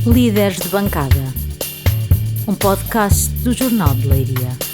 Líderes de Bancada, um podcast do Jornal de Leiria.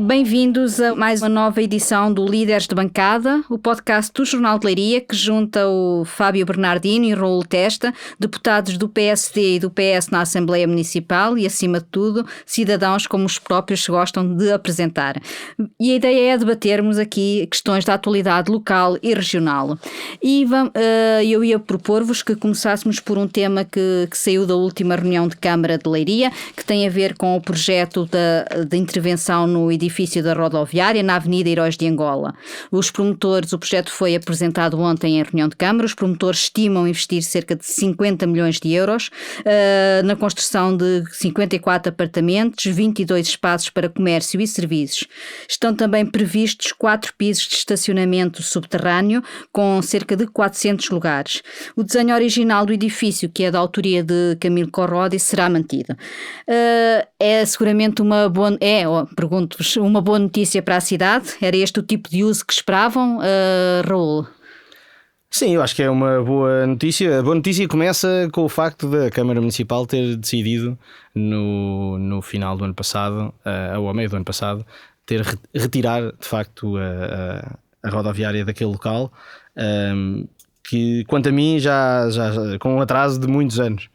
Bem-vindos a mais uma nova edição do Líderes de Bancada, o podcast do Jornal de Leiria, que junta o Fábio Bernardino e o Raul Testa, deputados do PSD e do PS na Assembleia Municipal e, acima de tudo, cidadãos como os próprios se gostam de apresentar. E a ideia é debatermos aqui questões da atualidade local e regional. E eu ia propor-vos que começássemos por um tema que saiu da última reunião de Câmara de Leiria, que tem a ver com o projeto de intervenção no edifício da rodoviária na Avenida Heróis de Angola. O projeto foi apresentado ontem em reunião de Câmara. Os promotores estimam investir cerca de 50 milhões de euros na construção de 54 apartamentos, 22 espaços para comércio e serviços. Estão também previstos 4 pisos de estacionamento subterrâneo com cerca de 400 lugares. O desenho original do edifício, que é da autoria de Camilo Corrodi, será mantido. É seguramente uma boa notícia para a cidade? Era este o tipo de uso que esperavam, Raul? Sim, eu acho que é uma boa notícia. A boa notícia começa com o facto da Câmara Municipal ter decidido no final do ano passado, ou ao meio do ano passado, retirar de facto a rodoviária daquele local, que quanto a mim já com um atraso de muitos anos.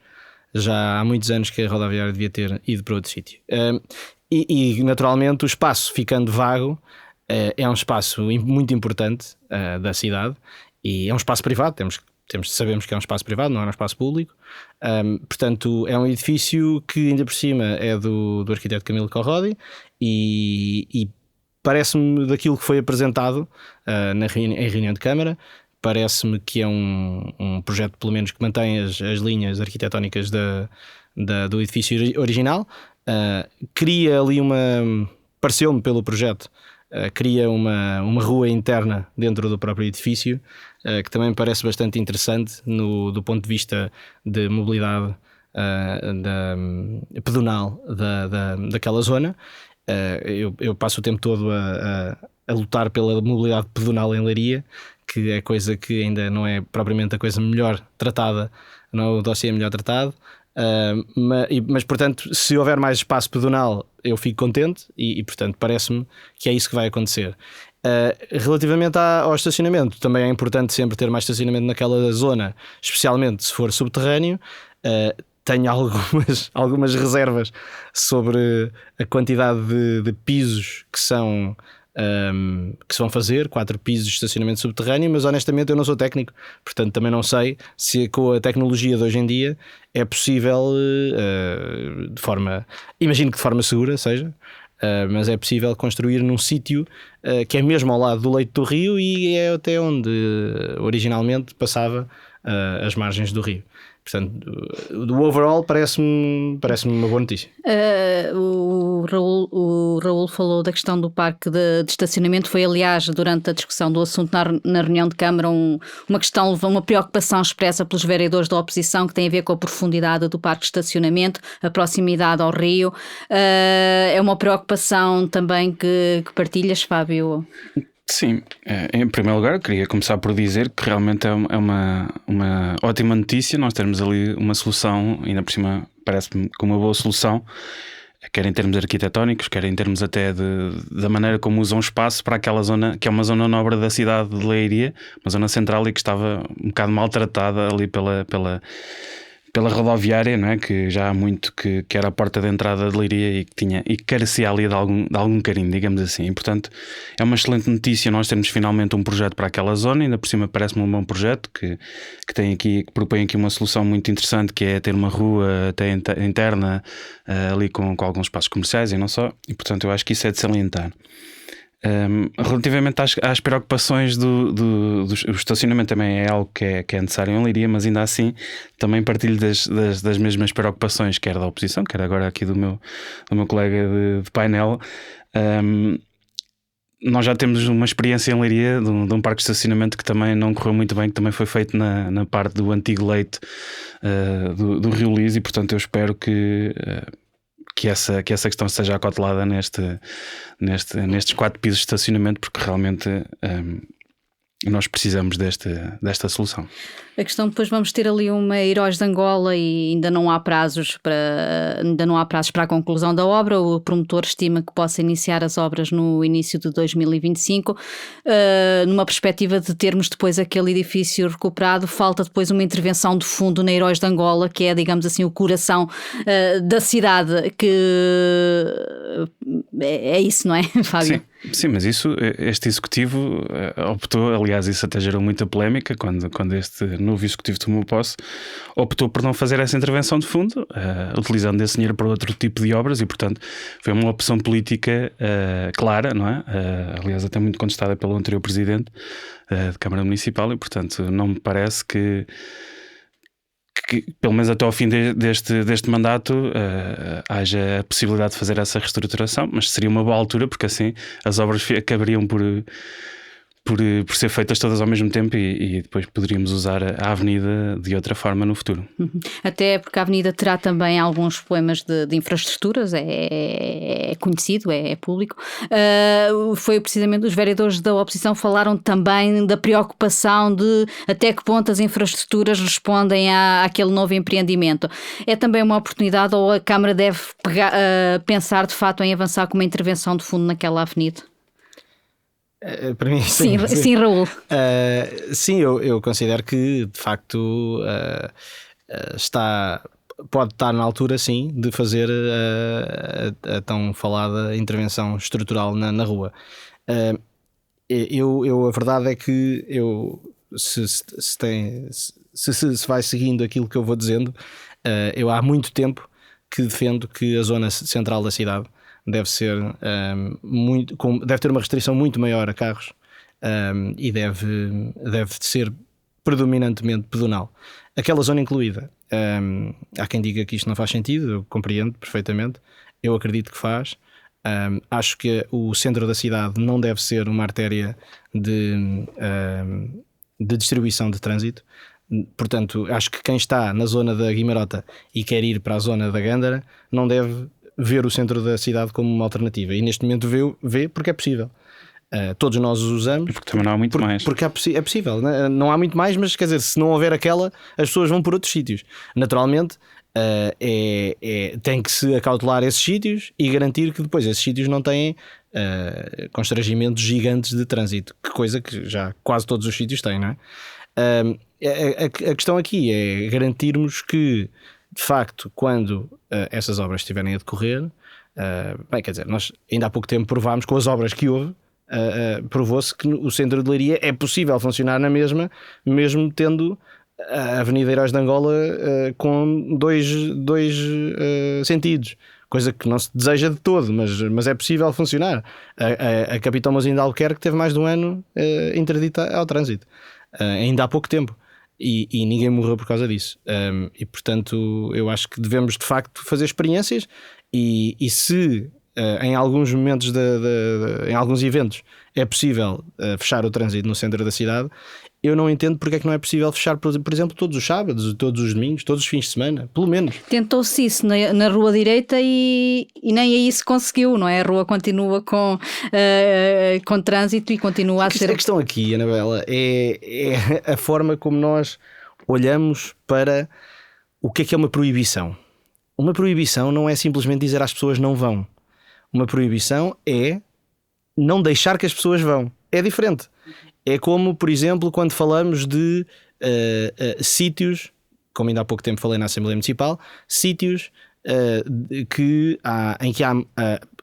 Já há muitos anos que a rodoviária devia ter ido para outro sítio. E naturalmente o espaço ficando vago é um espaço muito importante da cidade e é um espaço privado, sabemos que é um espaço privado, não é um espaço público. Portanto é um edifício que ainda por cima é do arquiteto Camilo Corrodi e parece-me, daquilo que foi apresentado em reunião de Câmara, parece-me que é um projeto pelo menos que mantém as linhas arquitetónicas do edifício original. Cria ali pareceu-me pelo projeto, cria uma rua interna dentro do próprio edifício, que também me parece bastante interessante do ponto de vista de mobilidade pedonal daquela zona. Eu passo o tempo todo a lutar pela mobilidade pedonal em Leiria, que é coisa que ainda não é propriamente a coisa melhor tratada, não é o dossiê melhor tratado. Mas portanto, se houver mais espaço pedonal, eu fico contente e portanto parece-me que é isso que vai acontecer. Relativamente ao estacionamento, também é importante sempre ter mais estacionamento naquela zona, especialmente se for subterrâneo. Tenho algumas reservas sobre a quantidade de pisos que se vão fazer, 4 pisos de estacionamento subterrâneo, mas honestamente eu não sou técnico, portanto também não sei se com a tecnologia de hoje em dia é possível, imagino que de forma segura seja, mas é possível construir num sítio que é mesmo ao lado do leito do rio e é até onde originalmente passava as margens do rio. Portanto, do overall parece-me uma boa notícia. O Raul falou da questão do parque de estacionamento. Foi, aliás, durante a discussão do assunto na reunião de Câmara, uma preocupação expressa pelos vereadores da oposição, que tem a ver com a profundidade do parque de estacionamento, a proximidade ao rio. É uma preocupação também que partilhas, Fábio? Sim, em primeiro lugar queria começar por dizer que realmente é uma ótima notícia nós termos ali uma solução, ainda por cima parece-me com uma boa solução, quer em termos arquitetónicos, quer em termos até da maneira como usam espaço para aquela zona, que é uma zona nobre da cidade de Leiria, uma zona central e que estava um bocado maltratada ali pela rodoviária, não é? Que já há muito que era a porta de entrada de Leiria e que carecia ali de algum carinho, digamos assim. E, portanto, é uma excelente notícia nós termos finalmente um projeto para aquela zona. Ainda por cima parece-me um bom projeto que propõe aqui uma solução muito interessante, que é ter uma rua até interna ali com alguns espaços comerciais e não só. E, portanto, eu acho que isso é de salientar. Relativamente às preocupações do estacionamento, também é algo que é necessário em Leiria, mas ainda assim também partilho das mesmas preocupações, quer da oposição, quer agora aqui do meu colega de painel. nós já temos uma experiência em Leiria de um parque de estacionamento que também não correu muito bem, que também foi feito na parte do antigo leite do Rio Lis, e portanto eu espero que essa questão seja acautelada nestes 4 pisos de estacionamento, porque realmente nós precisamos desta solução. A questão, depois vamos ter ali uma Heróis de Angola e ainda não há prazos para a conclusão da obra. O promotor estima que possa iniciar as obras no início de 2025, numa perspectiva de termos depois aquele edifício recuperado. Falta depois uma intervenção de fundo na Heróis de Angola, que é, digamos assim, o coração da cidade, que é isso, não é, Fábio? Sim, mas este executivo optou, aliás, isso até gerou muita polémica quando este novo executivo tomou posse, optou por não fazer essa intervenção de fundo, utilizando esse dinheiro para outro tipo de obras, e portanto foi uma opção política clara, não é? Aliás, até muito contestada pelo anterior presidente da Câmara Municipal, e portanto não me parece que pelo menos até ao fim deste mandato haja a possibilidade de fazer essa reestruturação, mas seria uma boa altura, porque assim as obras acabariam por ser feitas todas ao mesmo tempo, e depois poderíamos usar a avenida de outra forma no futuro. Até porque a avenida terá também alguns problemas de infraestruturas, é conhecido, é público. Foi precisamente os vereadores da oposição falaram também da preocupação de até que ponto as infraestruturas respondem àquele novo empreendimento. É também uma oportunidade, ou a Câmara deve pensar de facto em avançar com uma intervenção de fundo naquela avenida? Para mim, sim, Raul. Sim, eu considero que de facto pode estar na altura, sim, de fazer a tão falada intervenção estrutural na rua. A verdade é que se vai seguindo aquilo que eu vou dizendo, eu há muito tempo que defendo que a zona central da cidade deve ter uma restrição muito maior a carros, e deve ser predominantemente pedonal. Aquela zona incluída, há quem diga que isto não faz sentido, eu compreendo perfeitamente, eu acredito que faz. Acho que o centro da cidade não deve ser uma artéria de distribuição de trânsito. Portanto, acho que quem está na zona da Guimarota e quer ir para a zona da Gândara não deve ver o centro da cidade como uma alternativa, e neste momento vê porque é possível. Todos nós os usamos. Porque também não há muito mais. Porque é possível, não há muito mais, mas quer dizer, se não houver aquela, as pessoas vão por outros sítios. Naturalmente, tem que se acautelar esses sítios e garantir que depois esses sítios não têm constrangimentos gigantes de trânsito, que coisa que já quase todos os sítios têm, não é? A questão aqui é garantirmos que, de facto, quando essas obras estiverem a decorrer, quer dizer, nós ainda há pouco tempo provámos com as obras que houve, provou-se que o centro de Leiria é possível funcionar na mesma, mesmo tendo a Avenida Heróis de Angola com dois sentidos, coisa que não se deseja de todo, mas é possível funcionar. A Capitão Mouzinho de Albuquerque teve mais de um ano interdita ao trânsito, ainda há pouco tempo. E ninguém morreu por causa disso. E portanto eu acho que devemos de facto fazer experiências, e se em alguns momentos em alguns eventos é possível fechar o trânsito no centro da cidade, eu não entendo porque é que não é possível fechar, por exemplo, todos os sábados, todos os domingos, todos os fins de semana, pelo menos. Tentou-se isso na Rua Direita e nem aí se conseguiu, não é? A rua continua com trânsito e continua a ser... A questão aqui, Anabela, é a forma como nós olhamos para o que é uma proibição. Uma proibição não é simplesmente dizer às pessoas não vão. Uma proibição é não deixar que as pessoas vão. É diferente. É como, por exemplo, quando falamos de sítios, como ainda há pouco tempo falei na Assembleia Municipal, sítios em que há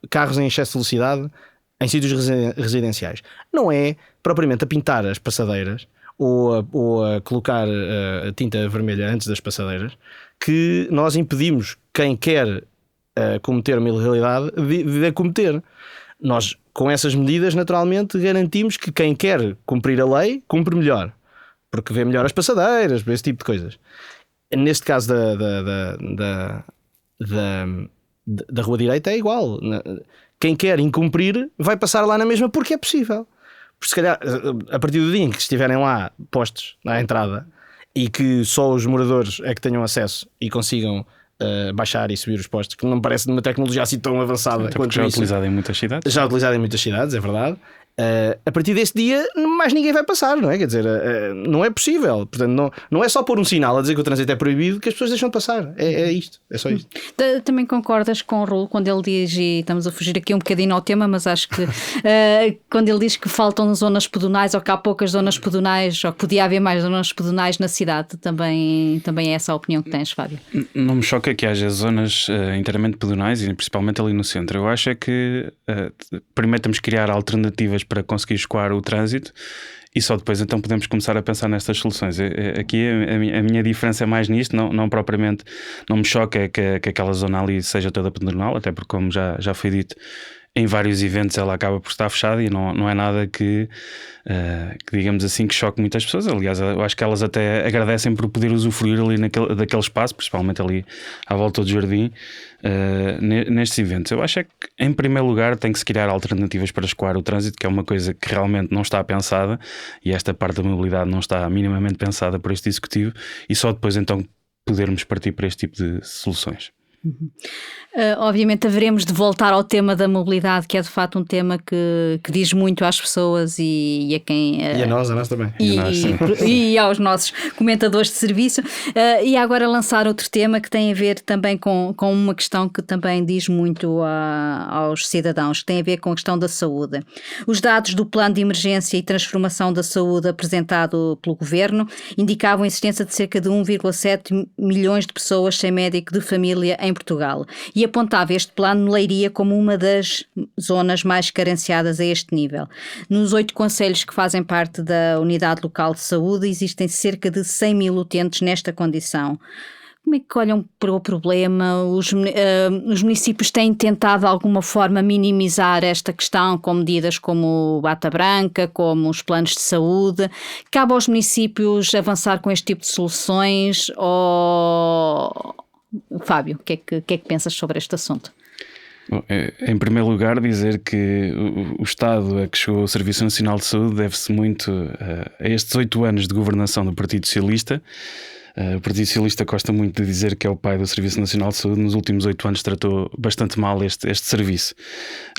carros em excesso de velocidade em sítios residenciais. Não é propriamente a pintar as passadeiras ou a colocar a tinta vermelha antes das passadeiras que nós impedimos quem quer cometer uma ilegalidade de a cometer. Nós, com essas medidas, naturalmente garantimos que quem quer cumprir a lei cumpre melhor, porque vê melhor as passadeiras, esse tipo de coisas. Neste caso da Rua Direita é igual. quem quer incumprir vai passar lá na mesma porque é possível. Porque se calhar, a partir do dia em que estiverem lá postos na entrada e que só os moradores é que tenham acesso e consigam baixar e subir os postos, que não me parece uma tecnologia assim tão avançada quanto já isso. utilizada em muitas cidades. Já utilizada em muitas cidades, é verdade. A partir desse dia mais ninguém vai passar, não é? Quer dizer, não é possível. Portanto, não é só pôr um sinal a dizer que o trânsito é proibido que as pessoas deixam de passar. É isto, é só isto. Também concordas com o Raul quando ele diz, e estamos a fugir aqui um bocadinho ao tema, mas acho que quando ele diz que faltam zonas pedonais, ou que há poucas zonas pedonais, ou que podia haver mais zonas pedonais na cidade, também é essa a opinião que tens, Fábio? Não me choca que haja zonas inteiramente pedonais, e principalmente ali no centro. Eu acho é que primeiro temos que criar alternativas para conseguir escoar o trânsito e só depois então podemos começar a pensar nestas soluções. Aqui a minha diferença é mais nisto, não propriamente, não me choca é que aquela zona ali seja toda pedonal, até porque, como já foi dito, em vários eventos ela acaba por estar fechada e não é nada que digamos assim, que choque muitas pessoas. Aliás, eu acho que elas até agradecem por poder usufruir ali daquele espaço, principalmente ali à volta do jardim, nestes eventos. Eu acho é que, em primeiro lugar, tem que se criar alternativas para escoar o trânsito, que é uma coisa que realmente não está pensada, e esta parte da mobilidade não está minimamente pensada por este Executivo, e só depois então podermos partir para este tipo de soluções. Obviamente haveremos de voltar ao tema da mobilidade, que é de facto um tema que diz muito às pessoas e a quem... E a nós também. E aos nossos comentadores de serviço. E agora lançar outro tema que tem a ver também com uma questão que também diz muito aos cidadãos, que tem a ver com a questão da saúde. Os dados do Plano de Emergência e Transformação da Saúde apresentado pelo Governo indicavam a existência de cerca de 1,7 milhões de pessoas sem médico de família em Portugal, e apontava este plano Leiria como uma das zonas mais carenciadas a este nível. Nos 8 concelhos que fazem parte da Unidade Local de Saúde existem cerca de 100 mil utentes nesta condição. Como é que olham para o problema? Os municípios têm tentado de alguma forma minimizar esta questão com medidas como Bata Branca, como os planos de saúde. Cabe aos municípios avançar com este tipo de soluções ou... Fábio, o que é que pensas sobre este assunto? Bom, em primeiro lugar, dizer que o Estado a que chegou o Serviço Nacional de Saúde deve-se muito a estes 8 anos de governação do Partido Socialista. O Partido Socialista gosta muito de dizer que é o pai do Serviço Nacional de Saúde. Nos últimos 8 anos tratou bastante mal este serviço.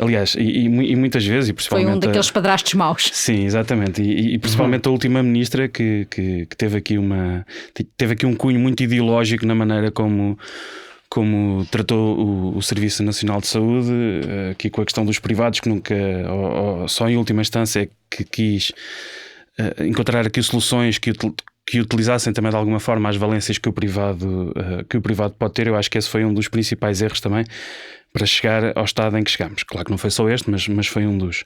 Aliás, e muitas vezes, e principalmente... Foi um daqueles padrastos maus. Sim, exatamente. E principalmente a última ministra que teve aqui um cunho muito ideológico na maneira como tratou o Serviço Nacional de Saúde, aqui com a questão dos privados, que nunca, ou só em última instância, é que quis encontrar aqui soluções que utilizassem também de alguma forma as valências que o privado pode ter. Eu acho que esse foi um dos principais erros também para chegar ao estado em que chegamos. Claro que não foi só este, mas foi um dos.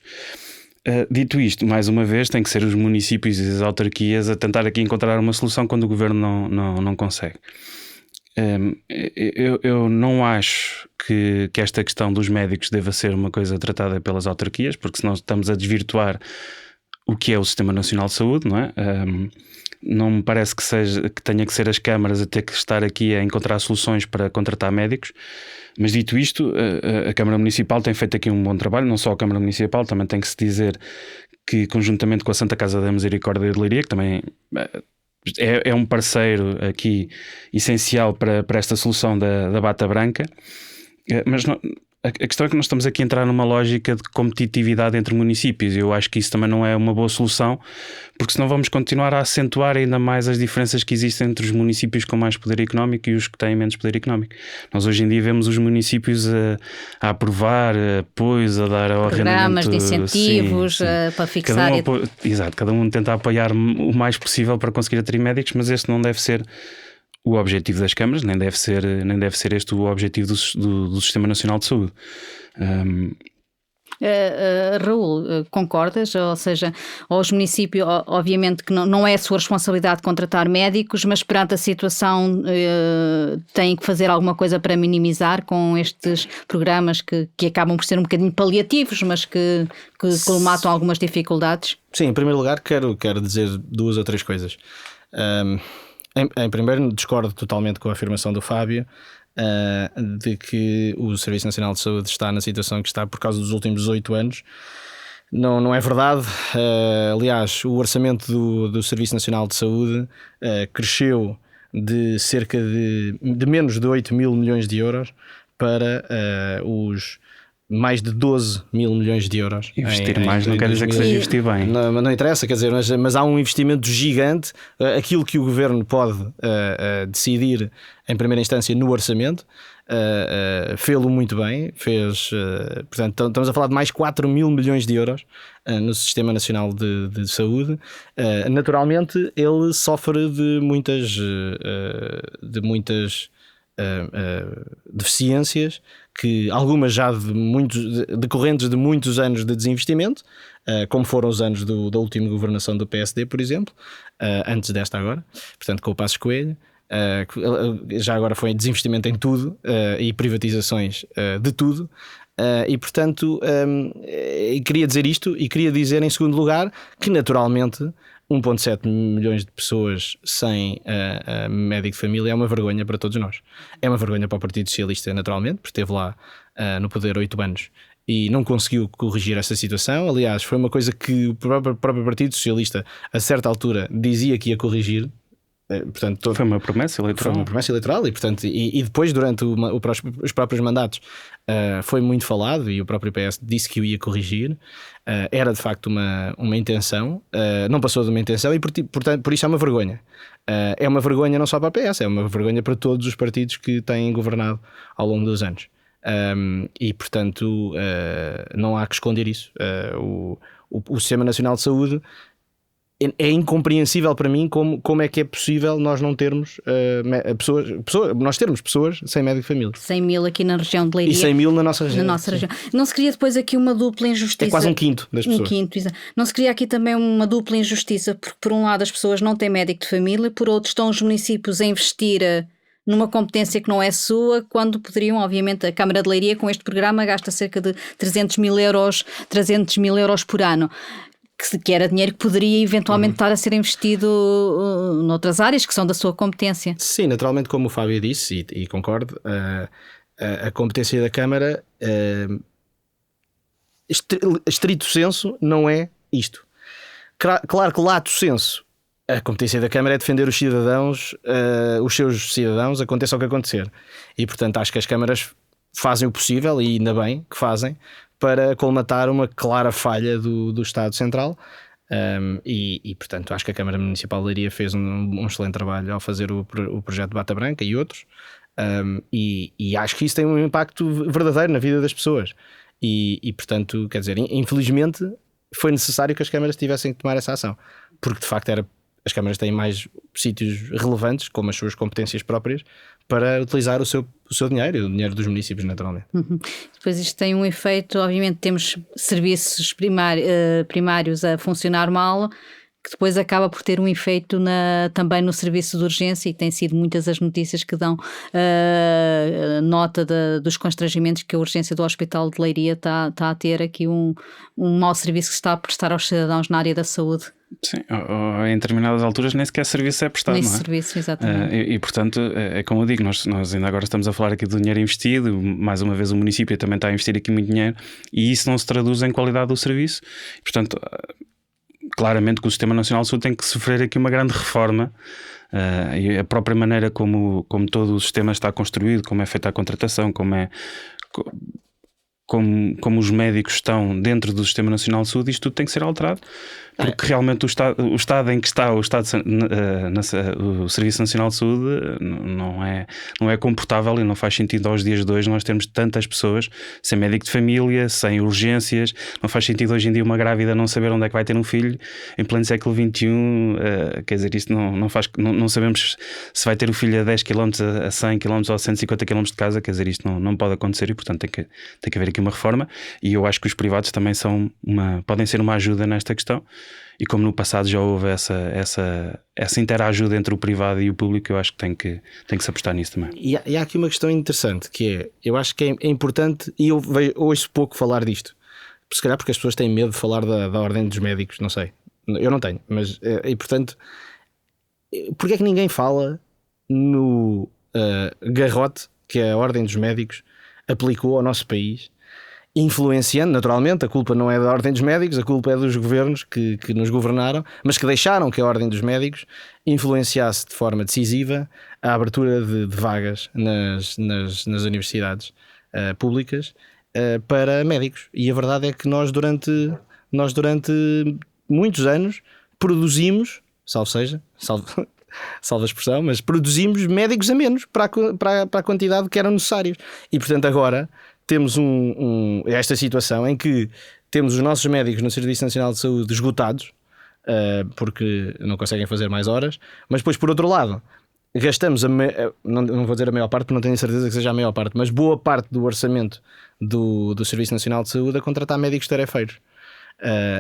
Dito isto, mais uma vez, tem que ser os municípios e as autarquias a tentar aqui encontrar uma solução quando o governo não consegue. Eu não acho que esta questão dos médicos deva ser uma coisa tratada pelas autarquias, porque senão estamos a desvirtuar o que é o Sistema Nacional de Saúde, não é? Não me parece que tenha que ser as câmaras a ter que estar aqui a encontrar soluções para contratar médicos. Mas dito isto, a Câmara Municipal tem feito aqui um bom trabalho. Não só a Câmara Municipal, também tem que se dizer que, conjuntamente com a Santa Casa da Misericórdia de Leiria, que também é um parceiro aqui essencial para esta solução da Bata Branca. Mas a questão é que nós estamos aqui a entrar numa lógica de competitividade entre municípios, e eu acho que isso também não é uma boa solução, porque senão vamos continuar a acentuar ainda mais as diferenças que existem entre os municípios com mais poder económico e os que têm menos poder económico. Nós hoje em dia vemos os municípios a aprovar apoios, a dar ao programas arrendamento, de incentivos, sim. Para fixar. Exato, cada um tenta apoiar o mais possível para conseguir atrair médicos, mas este não deve ser o objetivo das câmaras, nem deve ser este o objetivo do Sistema Nacional de Saúde. Raul, concordas? Ou seja, aos municípios, obviamente que não é a sua responsabilidade contratar médicos, mas perante a situação têm que fazer alguma coisa para minimizar com estes programas que acabam por ser um bocadinho paliativos, mas que colmatam algumas dificuldades? Sim, em primeiro lugar quero dizer 2 ou 3 coisas. Em primeiro, discordo totalmente com a afirmação do Fábio de que o Serviço Nacional de Saúde está na situação que está por causa dos últimos 8 anos. Não é verdade. Aliás, o orçamento do Serviço Nacional de Saúde cresceu de cerca de menos de 8 mil milhões de euros para os mais de 12 mil milhões de euros. Investir mais não quer dizer que seja investir bem. Não interessa, quer dizer, mas há um investimento gigante. Aquilo que o Governo pode decidir em primeira instância no orçamento, fê-lo muito bem. Portanto, estamos a falar de mais 4 mil milhões de euros no Sistema Nacional de Saúde. Naturalmente, ele sofre de muitas deficiências, que algumas já decorrentes de muitos anos de desinvestimento, como foram os anos da última governação do PSD, por exemplo, antes desta agora, portanto com o Passos Coelho. Já agora foi desinvestimento em tudo e privatizações de tudo. E portanto queria dizer isto, e queria dizer em segundo lugar que naturalmente 1,7 milhões de pessoas sem médico de família é uma vergonha para todos nós. É uma vergonha para o Partido Socialista, naturalmente, porque esteve lá no poder 8 anos e não conseguiu corrigir essa situação. Aliás, foi uma coisa que o próprio Partido Socialista, a certa altura, dizia que ia corrigir. Portanto, foi uma promessa eleitoral. Foi uma promessa eleitoral e, portanto, e depois, durante os próprios mandatos, foi muito falado, e o próprio PS disse que o ia corrigir. Era de facto uma intenção, não passou de uma intenção, e portanto, por isso é uma vergonha. É uma vergonha não só para a PS, é uma vergonha para todos os partidos que têm governado ao longo dos anos. E portanto, não há que esconder isso. O Sistema Nacional de Saúde é incompreensível para mim como é que é possível nós não termos nós termos pessoas sem médico de família. 100 mil aqui na região de Leiria. E 100 mil na nossa região. Não se cria depois aqui uma dupla injustiça? É quase um quinto das pessoas. Exato. Não se cria aqui também uma dupla injustiça, porque por um lado as pessoas não têm médico de família, por outro estão os municípios a investir numa competência que não é sua, quando poderiam, obviamente, a Câmara de Leiria com este programa gasta cerca de 300 mil euros por ano. Que era dinheiro que poderia eventualmente estar a ser investido noutras áreas que são da sua competência. Sim, naturalmente, como o Fábio disse, e concordo, a competência da Câmara, estrito senso, não é isto. Claro que lato senso, a competência da Câmara é defender os cidadãos, os seus cidadãos, aconteça o que acontecer. E, portanto, acho que as câmaras fazem o possível, e ainda bem que fazem, para colmatar uma clara falha do Estado Central. E, portanto, acho que a Câmara Municipal de Leiria fez um excelente trabalho ao fazer o projeto de Bata Branca e outros. E acho que isso tem um impacto verdadeiro na vida das pessoas. E, portanto, quer dizer, infelizmente foi necessário que as câmaras tivessem que tomar essa ação, porque de facto as câmaras têm mais sítios relevantes, como as suas competências próprias, para utilizar o seu dinheiro e o dinheiro dos municípios, naturalmente. Depois isto tem um efeito, obviamente temos serviços primários a funcionar mal, que depois acaba por ter um efeito também no serviço de urgência, e tem sido muitas as notícias que dão nota dos constrangimentos que a urgência do Hospital de Leiria está a ter aqui um mau serviço que se está a prestar aos cidadãos na área da saúde. Sim, em determinadas alturas nem sequer serviço é prestado, não é? Serviço, exatamente. E portanto, é como eu digo, nós ainda agora estamos a falar aqui do dinheiro investido, mais uma vez o município também está a investir aqui muito dinheiro, e isso não se traduz em qualidade do serviço. E, portanto, claramente que o Sistema Nacional de Saúde tem que sofrer aqui uma grande reforma, e a própria maneira como todo o sistema está construído, como é feita a contratação, como os médicos estão dentro do Sistema Nacional de Saúde, isto tudo tem que ser alterado, porque realmente o estado em que está o Serviço Nacional de Saúde não é comportável, e não faz sentido aos dias de hoje nós termos tantas pessoas sem médico de família, sem urgências. Não faz sentido hoje em dia uma grávida não saber onde é que vai ter um filho em pleno século XXI. Quer dizer, isto não sabemos se vai ter o filho a 10 km, a 100 km ou a 150 km de casa. Quer dizer, isto não pode acontecer, e portanto tem que haver aqui uma reforma, e eu acho que os privados também podem ser uma ajuda nesta questão. E como no passado já houve essa interajuda entre o privado e o público, eu acho que tem que se apostar nisso também. E há aqui uma questão interessante, que é, eu acho que é importante, e eu ouço pouco falar disto, se calhar porque as pessoas têm medo de falar da ordem dos médicos, não sei, eu não tenho, mas e portanto, porque é que ninguém fala no garrote que a Ordem dos Médicos aplicou ao nosso país, influenciando, naturalmente, a culpa não é da Ordem dos Médicos, a culpa é dos governos que nos governaram, mas que deixaram que a Ordem dos Médicos influenciasse de forma decisiva a abertura de vagas nas universidades públicas para médicos. E a verdade é que nós durante muitos anos produzimos, salvo a expressão, mas produzimos médicos a menos para a quantidade que eram necessários. E portanto agora temos esta situação em que temos os nossos médicos no Serviço Nacional de Saúde esgotados, porque não conseguem fazer mais horas, mas depois por outro lado gastamos, não vou dizer a maior parte porque não tenho certeza que seja a maior parte, mas boa parte do orçamento do Serviço Nacional de Saúde a contratar médicos tarefeiros,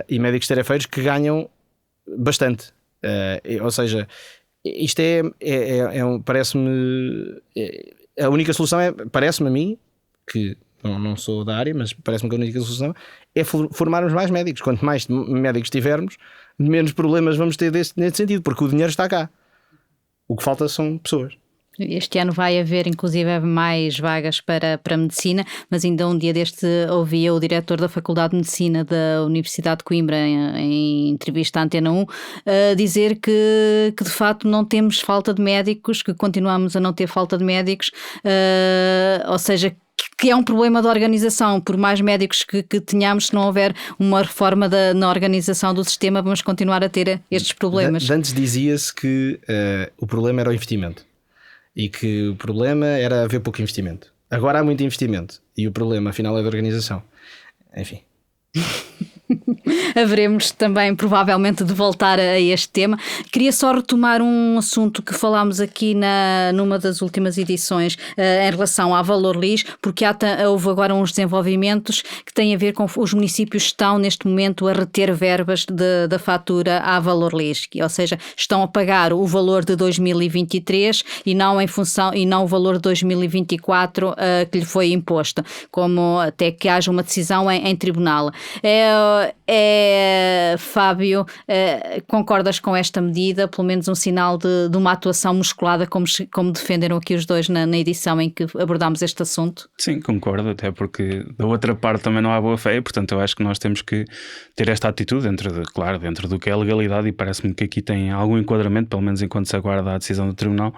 e médicos tarefeiros que ganham bastante, ou seja, isto parece-me, a única solução parece-me a mim, que não sou da área, mas parece-me que a única solução é formarmos mais médicos. Quanto mais médicos tivermos, menos problemas vamos ter nesse sentido, porque o dinheiro está cá. O que falta são pessoas. Este ano vai haver inclusive mais vagas para medicina, mas ainda um dia deste ouvia o diretor da Faculdade de Medicina da Universidade de Coimbra em entrevista à Antena 1 dizer que de facto não temos falta de médicos, que continuamos a não ter falta de médicos, ou seja, que é um problema da organização. Por mais médicos que tenhamos, se não houver uma reforma na organização do sistema, vamos continuar a ter estes problemas. Antes dizia-se que o problema era o investimento e que o problema era haver pouco investimento. Agora há muito investimento e o problema afinal é da organização. Enfim. Haveremos também provavelmente de voltar a este tema. Queria só retomar um assunto que falámos aqui numa das últimas edições em relação à Valor Lis, porque houve agora uns desenvolvimentos que têm a ver com os municípios estão neste momento a reter verbas da fatura à Valor Lis, ou seja, estão a pagar o valor de 2023 e não o valor de 2024 que lhe foi imposto, como até que haja uma decisão em tribunal. Fábio, concordas com esta medida? Pelo menos um sinal de uma atuação musculada, como defenderam aqui os dois na edição em que abordámos este assunto? Sim, concordo, até porque da outra parte também não há boa fé, portanto eu acho que nós temos que ter esta atitude dentro do que é a legalidade, e parece-me que aqui tem algum enquadramento, pelo menos enquanto se aguarda a decisão do tribunal.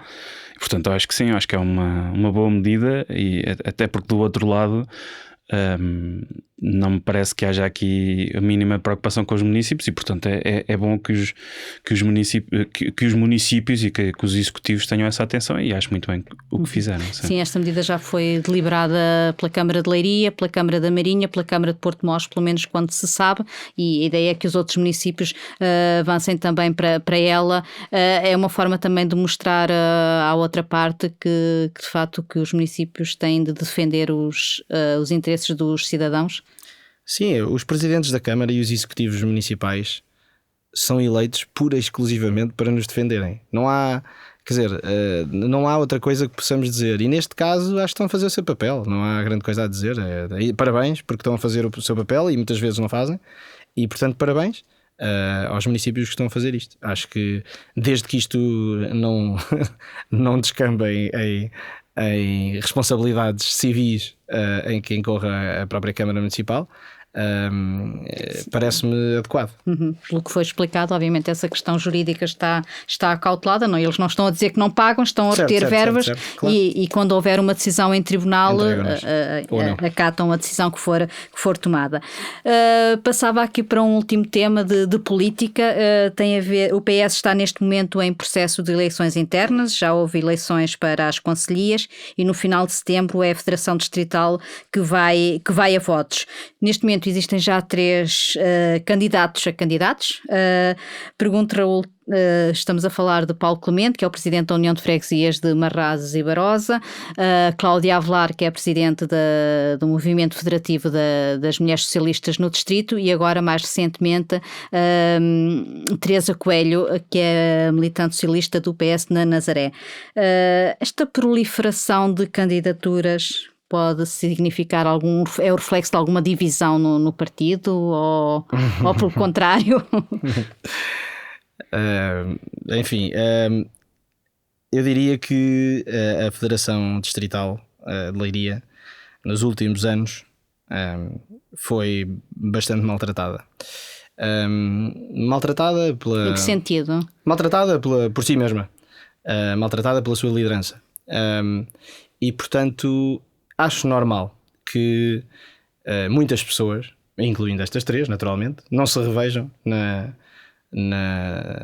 E, portanto eu acho que sim, eu acho que é uma boa medida, e até porque do outro lado não me parece que haja aqui a mínima preocupação com os municípios, e portanto é bom que os municípios e que os executivos tenham essa atenção, e acho muito bem o que fizeram. Sim, esta medida já foi deliberada pela Câmara de Leiria, pela Câmara da Marinha, pela Câmara de Porto Mós, pelo menos quando se sabe, e a ideia é que os outros municípios avancem também para ela. É uma forma também de mostrar à outra parte que de facto que os municípios têm de defender os interesses dos cidadãos. Sim, os presidentes da Câmara e os executivos municipais são eleitos pura e exclusivamente para nos defenderem. Não há outra coisa que possamos dizer. E neste caso acho que estão a fazer o seu papel. Não há grande coisa a dizer. Parabéns, porque estão a fazer o seu papel e muitas vezes não fazem. E portanto parabéns aos municípios que estão a fazer isto. Acho que desde que isto não descambe em responsabilidades civis em que incorra a própria Câmara Municipal, parece-me adequado. Pelo que foi explicado, obviamente essa questão jurídica está acautelada, não? Eles não estão a dizer que não pagam, estão a reter verbas, claro. E quando houver uma decisão em tribunal acatam a decisão que for tomada. Passava aqui para um último tema de política. Tem a ver, o PS está neste momento em processo de eleições internas, já houve eleições para as concelhias e no final de setembro é a Federação Distrital que vai a votos. Neste momento existem já 3 candidatos a candidatos. Pergunto, Raul, estamos a falar de Paulo Clemente, que é o presidente da União de Freguesias de Marrazes e Barosa, Cláudia Avelar, que é a presidente do Movimento Federativo das Mulheres Socialistas no Distrito, e agora, mais recentemente, Teresa Coelho, que é militante socialista do PS na Nazaré. Esta proliferação de candidaturas pode significar é o reflexo de alguma divisão no partido ou pelo contrário? Enfim, eu diria que a Federação Distrital de Leiria, nos últimos anos, foi bastante maltratada. Maltratada pela... Em que sentido? Maltratada por si mesma. Maltratada pela sua liderança. E, portanto, acho normal que muitas pessoas, incluindo estas 3, naturalmente, não se revejam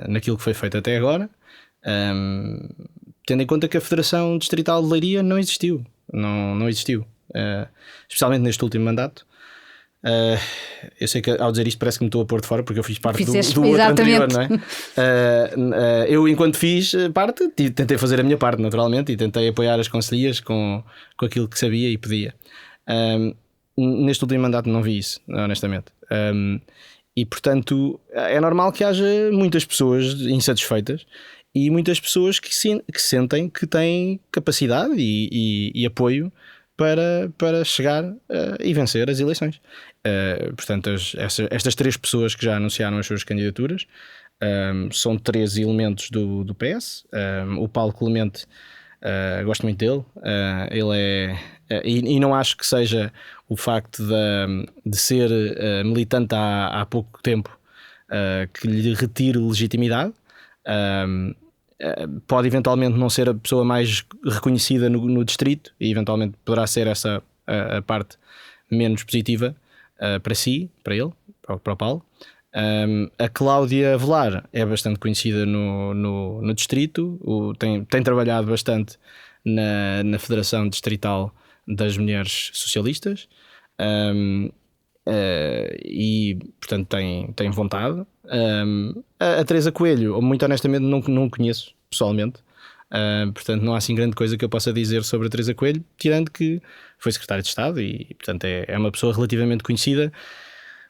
naquilo que foi feito até agora, tendo em conta que a Federação Distrital de Leiria não existiu. Não existiu. Especialmente neste último mandato. Eu sei que ao dizer isto parece que me estou a pôr de fora, porque eu fiz parte do outro anterior, não é? Eu, enquanto fiz parte, tentei fazer a minha parte, naturalmente, e tentei apoiar as conselheiras com aquilo que sabia e podia. Neste último mandato não vi isso, honestamente. E, portanto, é normal que haja muitas pessoas insatisfeitas e muitas pessoas que sentem que têm capacidade e apoio para chegar e vencer as eleições. Portanto, estas 3 pessoas que já anunciaram as suas candidaturas são 3 elementos do PS. O Paulo Clemente, gosto muito dele. Ele é... E não acho que seja o facto de ser militante há pouco tempo que lhe retire legitimidade. Pode eventualmente não ser a pessoa mais reconhecida no distrito e eventualmente poderá ser essa a parte menos positiva para si, para ele, para o Paulo. A Cláudia Velar é bastante conhecida no distrito, tem trabalhado bastante na Federação Distrital das Mulheres Socialistas e, portanto, tem vontade. A Teresa Coelho, muito honestamente, não conheço pessoalmente. Portanto, não há assim grande coisa que eu possa dizer sobre a Teresa Coelho, tirando que foi secretária de Estado e, portanto, é uma pessoa relativamente conhecida,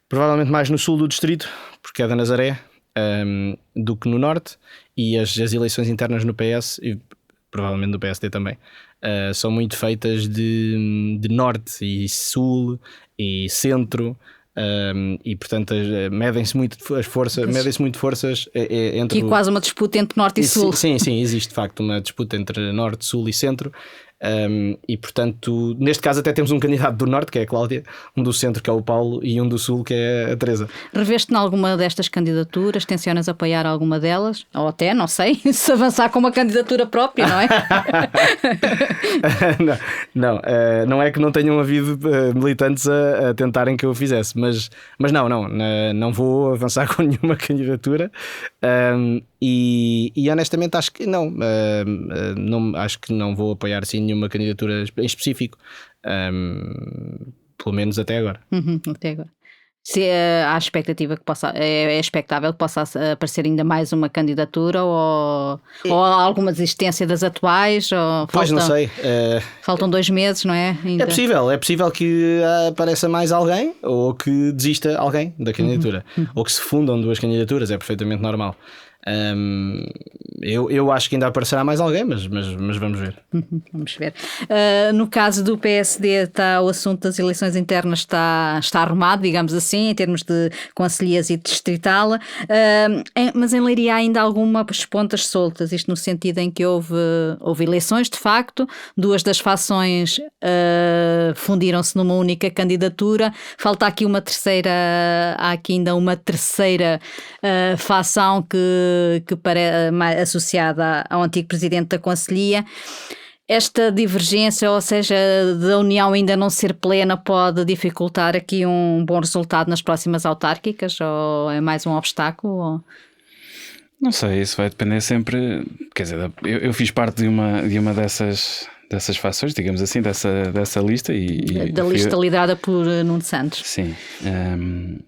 provavelmente mais no sul do distrito, porque é da Nazaré, do que no norte, e as eleições internas no PS e provavelmente no PSD também são muito feitas de norte e sul e centro. E, portanto, medem-se muito forças entre... Que é quase uma disputa entre norte e sul. Sim, existe de facto uma disputa entre norte, sul e centro. E, portanto, neste caso até temos um candidato do norte, que é a Cláudia, um do centro, que é o Paulo, e um do sul, que é a Teresa. Reveste-te em alguma destas candidaturas? Tencionas apoiar alguma delas? Ou até, não sei, se avançar com uma candidatura própria, não é? Não é que não tenham havido militantes a tentarem que eu fizesse, mas não vou avançar com nenhuma candidatura. E honestamente acho que não, acho que não vou apoiar assim nenhuma candidatura em específico, pelo menos até agora. Até agora. Se há expectativa que é expectável que possa aparecer ainda mais uma candidatura ou há alguma desistência das atuais? Pois não sei. Faltam 2 meses, não é? Ainda. É possível que apareça mais alguém ou que desista alguém da candidatura, ou que se fundam 2 candidaturas, é perfeitamente normal. Eu acho que ainda aparecerá mais alguém, mas vamos ver. Vamos ver. No caso do PSD, o assunto das eleições internas está arrumado, digamos assim, em termos de concelhias e distrital, mas em Leiria há ainda algumas pontas soltas, isto no sentido em que houve eleições, de facto, 2 das fações fundiram-se numa única candidatura, falta aqui uma terceira, há aqui ainda uma terceira fação que associada ao antigo presidente da Conselhia. Esta divergência, ou seja, da união ainda não ser plena, pode dificultar aqui um bom resultado nas próximas autárquicas, ou é mais um obstáculo? Ou... Não sei, isso vai depender sempre. Quer dizer, eu fiz parte de uma dessas fações, digamos assim, dessa lista. Da lista liderada por Nuno Santos. Sim.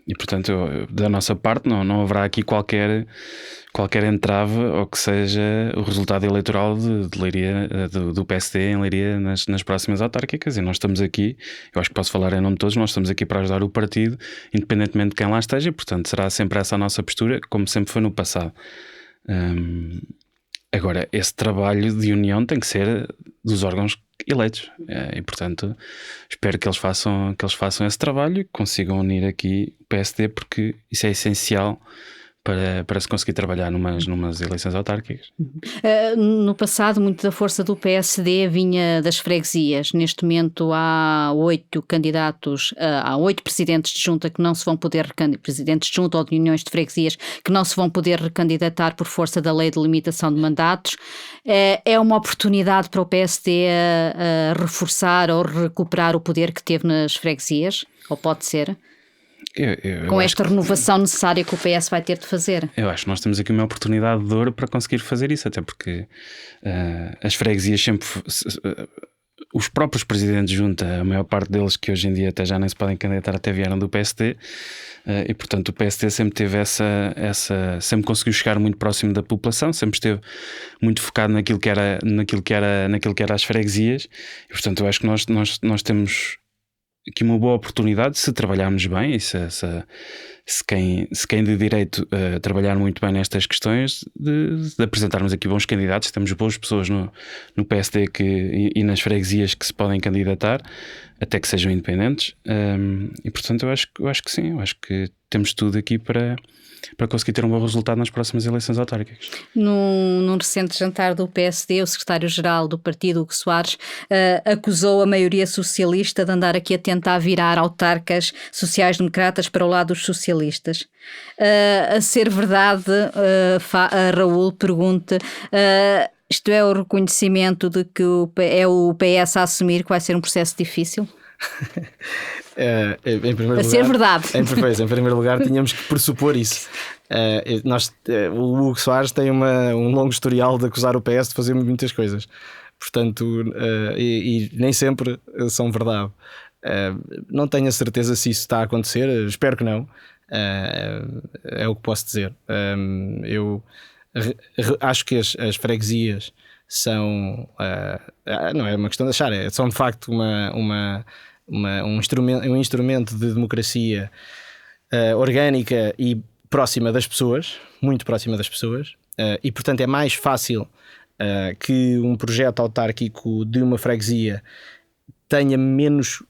E portanto, da nossa parte, não haverá aqui qualquer entrave ou que seja o resultado eleitoral de Leiria, do PSD em Leiria nas próximas autárquicas, e nós estamos aqui, eu acho que posso falar em nome de todos, nós estamos aqui para ajudar o partido, independentemente de quem lá esteja, e portanto será sempre essa a nossa postura, como sempre foi no passado. Agora, esse trabalho de união tem que ser dos órgãos eleitos, e portanto espero que eles façam esse trabalho e que consigam unir aqui o PSD, porque isso é essencial para se conseguir trabalhar numas eleições autárquicas. No passado, muito da força do PSD vinha das freguesias. Neste momento há 8 candidatos, há 8 presidentes de junta que não se vão poder presidentes de junta ou de uniões de freguesias que não se vão poder recandidatar por força da lei de limitação de mandatos. É uma oportunidade para o PSD a reforçar ou recuperar o poder que teve nas freguesias? Ou pode ser? Com esta renovação necessária que o PS vai ter de fazer. Eu acho que nós temos aqui uma oportunidade de ouro para conseguir fazer isso, até porque as freguesias sempre... os próprios presidentes de junta, a maior parte deles que hoje em dia até já nem se podem candidatar, até vieram do PSD, e portanto o PSD sempre teve sempre conseguiu chegar muito próximo da população, sempre esteve muito focado naquilo que era as freguesias, e portanto eu acho que nós temos aqui uma boa oportunidade, se trabalharmos bem e se quem de direito trabalhar muito bem nestas questões, de apresentarmos aqui bons candidatos. Temos boas pessoas no PSD e nas freguesias que se podem candidatar, até que sejam independentes, e portanto eu acho que sim, eu acho que temos tudo aqui para conseguir ter um bom resultado nas próximas eleições autárquicas. Num recente jantar do PSD, o secretário-geral do partido, Hugo Soares, acusou a maioria socialista de andar aqui a tentar virar autarcas sociais-democratas para o lado dos socialistas. A ser verdade, Raul pergunta... isto é o reconhecimento de que é o PS a assumir que vai ser um processo difícil? Em primeiro lugar, ser verdade. Em primeiro lugar, tínhamos que pressupor isso. O Hugo Soares tem um longo historial de acusar o PS de fazer muitas coisas, portanto, e nem sempre são verdade. Não tenho a certeza se isso está a acontecer, espero que não. É o que posso dizer. Eu acho que as freguesias são, não é uma questão de achar, são de facto um instrumento de democracia orgânica e próxima das pessoas, muito próxima das pessoas, e portanto é mais fácil que um projeto autárquico de uma freguesia tenha menos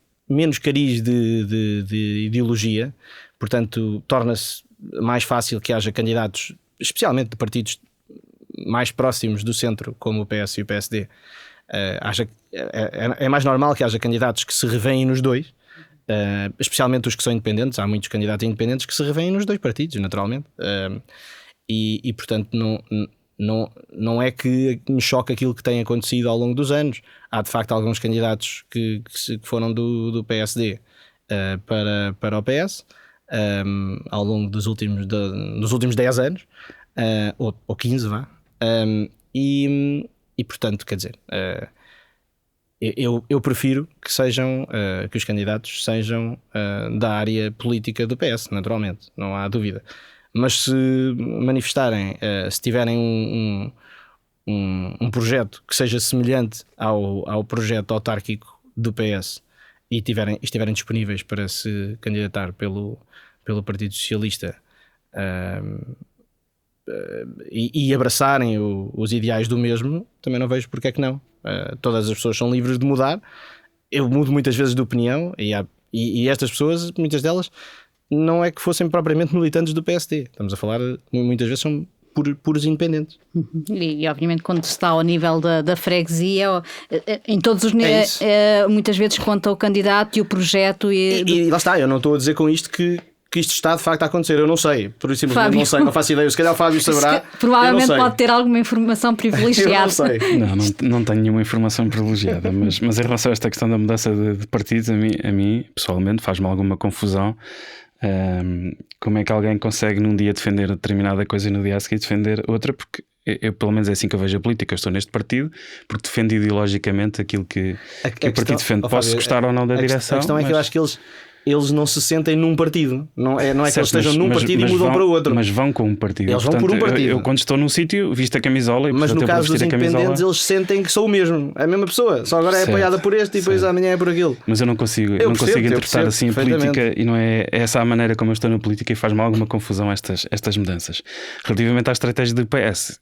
cariz de ideologia, portanto torna-se mais fácil que haja candidatos, especialmente de partidos mais próximos do centro, como o PS e o PSD. É mais normal que haja candidatos que se revêem nos dois, especialmente os que são independentes. Há muitos candidatos independentes que se revêem nos dois partidos, naturalmente, e portanto não é que me choque aquilo que tem acontecido ao longo dos anos. Há de facto alguns candidatos que foram do PSD para o PS ao longo dos últimos 10 anos, ou 15, vá. E portanto, quer dizer, eu prefiro que os candidatos sejam da área política do PS, naturalmente, não há dúvida. Mas se manifestarem, se tiverem um projeto que seja semelhante ao projeto autárquico do PS e estiverem disponíveis para se candidatar pelo Partido Socialista, e abraçarem os ideais do mesmo, também não vejo porque é que não. Todas as pessoas são livres de mudar. Eu mudo muitas vezes de opinião, e estas pessoas, muitas delas, não é que fossem propriamente militantes do PSD. Estamos a falar, muitas vezes são puros independentes. E obviamente quando se está ao nível da freguesia, em todos os níveis, muitas vezes conta o candidato e o projeto. E lá está, eu não estou a dizer com isto que isto está de facto a acontecer, eu não sei, por isso simplesmente não sei, não faço ideia. Se calhar o Fábio saberá. Provavelmente pode ter alguma informação privilegiada. Eu não sei. Não tenho nenhuma informação privilegiada, mas em relação a esta questão da mudança de partidos, a mim pessoalmente faz-me alguma confusão. Como é que alguém consegue num dia defender determinada coisa e no dia a seguir defender outra? Porque eu, pelo menos é assim que eu vejo a política. Eu estou neste partido porque defendo ideologicamente aquilo que o partido defende. Posso gostar ou não da direção. A questão é que eu acho que eles não se sentem num partido. Não é certo, que eles estejam num partido e mudam para o outro. Mas vão com um partido. Eles vão por um partido. Eu quando estou num sítio, visto a camisola, e mas no caso dos independentes, eles sentem que sou o mesmo. É a mesma pessoa. Só agora é apoiada por este e depois amanhã é por aquilo. Mas eu não consigo interpretar assim a política, e não é essa a maneira como eu estou na política, e faz-me alguma confusão estas mudanças. Relativamente à estratégia do PS,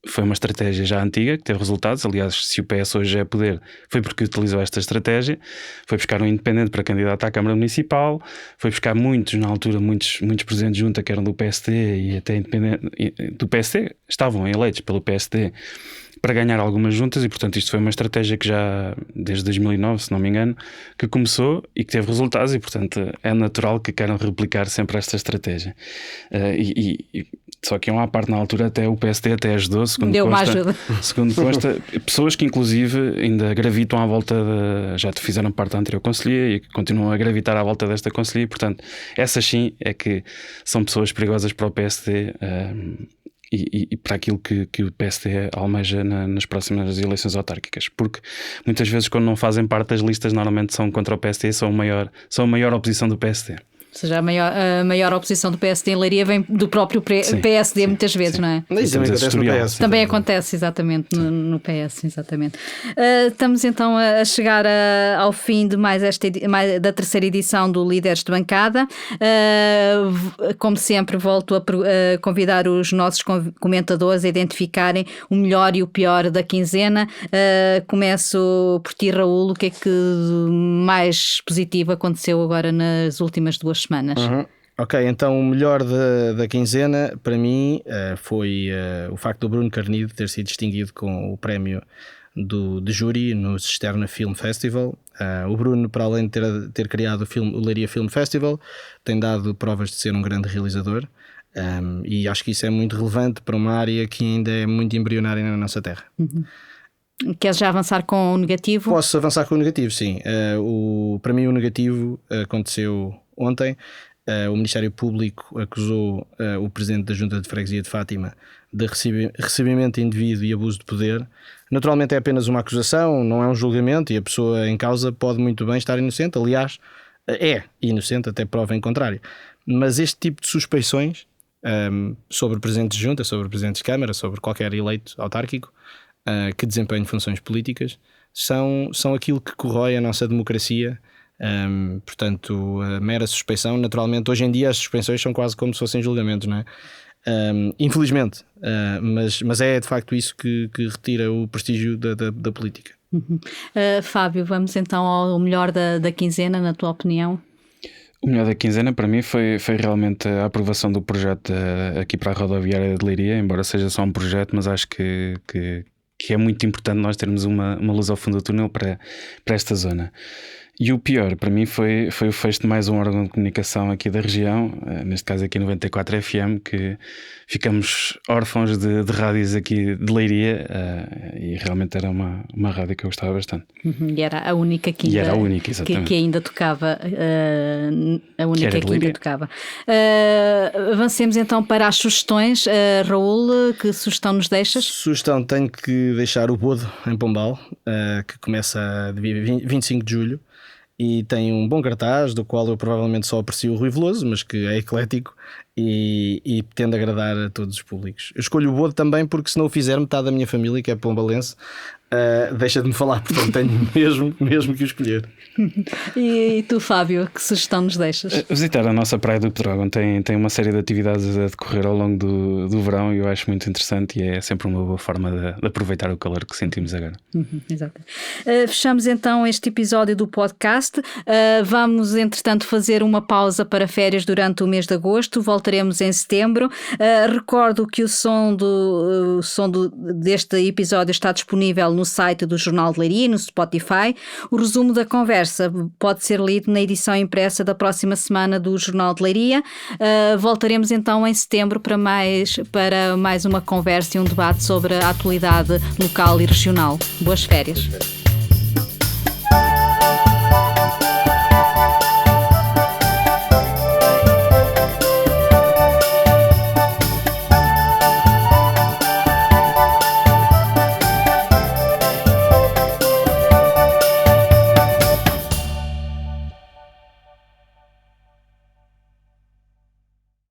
foi uma estratégia já antiga que teve resultados. Aliás, se o PS hoje é poder, foi porque utilizou esta estratégia. Foi buscar um independente para candidato à Câmara Municipal, foi buscar muitos, na altura, muitos presidentes de junta que eram do PSD e até independente do PSD, estavam eleitos pelo PSD para ganhar algumas juntas, e portanto isto foi uma estratégia que já desde 2009, se não me engano, que começou e que teve resultados, e portanto é natural que queiram replicar sempre esta estratégia. Só que à parte, na altura, até o PSD até ajudou, segundo consta, pessoas que inclusive ainda gravitam à volta já fizeram parte da anterior conselhia e que continuam a gravitar à volta desta conselhia. Portanto, essas sim é que são pessoas perigosas para o PSD e para aquilo que o PSD almeja nas próximas eleições autárquicas, porque muitas vezes, quando não fazem parte das listas, normalmente são contra o PSD, são a maior oposição do PSD. Ou seja, a maior oposição do PSD em Leiria vem do próprio PSD, muitas vezes, não é? Isso também acontece no PS. Também acontece, exatamente, no PS, exatamente. Estamos então a chegar ao fim de da terceira edição do Líderes de Bancada. Como sempre, volto a convidar os nossos comentadores a identificarem o melhor e o pior da quinzena. Começo por ti, Raul. O que é que mais positivo aconteceu agora nas últimas 2 semanas? Ok, então o melhor da quinzena para mim foi o facto do Bruno Carnido ter sido distinguido com o prémio de júri no Cisterna Film Festival. O Bruno, para além de ter criado o Leiria Film Festival, tem dado provas de ser um grande realizador, e acho que isso é muito relevante para uma área que ainda é muito embrionária na nossa terra. Queres já avançar com o negativo? Posso avançar com o negativo, sim. Para mim o negativo aconteceu ontem. O Ministério Público acusou o Presidente da Junta de Freguesia de Fátima de recebimento indevido e abuso de poder. Naturalmente é apenas uma acusação, não é um julgamento, e a pessoa em causa pode muito bem estar inocente. Aliás, é inocente até prova em contrário. Mas este tipo de suspeições sobre Presidentes de Junta, sobre Presidentes de Câmara, sobre qualquer eleito autárquico que desempenhe funções políticas, são aquilo que corrói a nossa democracia. Portanto, a mera suspeição, naturalmente, hoje em dia as suspeições são quase como se fossem julgamentos, não é? Infelizmente, mas é de facto isso que retira o prestígio da política. Fábio, vamos então ao melhor da quinzena, na tua opinião? O melhor da quinzena para mim foi realmente a aprovação do projeto aqui para a rodoviária de Leiria, embora seja só um projeto, mas acho que é muito importante nós termos uma luz ao fundo do túnel para esta zona. E o pior para mim foi o fecho de mais um órgão de comunicação aqui da região, neste caso aqui 94 FM, que ficamos órfãos de rádios aqui de Leiria, e realmente era uma rádio que eu gostava bastante. E era a única que ainda tocava, a única que ainda tocava. Avancemos então para as sugestões. Raul, que sugestão nos deixas? Sugestão, tenho que deixar o Bodo em Pombal, que começa dia 25 de julho. E tem um bom cartaz, do qual eu provavelmente só aprecio o Rui Veloso, mas que é eclético e tende a agradar a todos os públicos. Eu escolho o Bodo também porque, se não o fizer, metade da minha família, que é pombalense, deixa de me falar, portanto tenho mesmo que o escolher. E tu, Fábio, que sugestão nos deixas? Visitar a nossa Praia do Pedrógão tem uma série de atividades a decorrer ao longo do verão, e eu acho muito interessante, e é sempre uma boa forma de aproveitar o calor que sentimos agora. Exato. Fechamos então este episódio do podcast. Vamos, entretanto, fazer uma pausa para férias durante o mês de agosto. Voltaremos em setembro. Recordo que o som deste episódio está disponível no site do Jornal de Leiria, no Spotify. O resumo da conversa pode ser lido na edição impressa da próxima semana do Jornal de Leiria. Voltaremos então em setembro para mais uma conversa e um debate sobre a atualidade local e regional. Boas férias.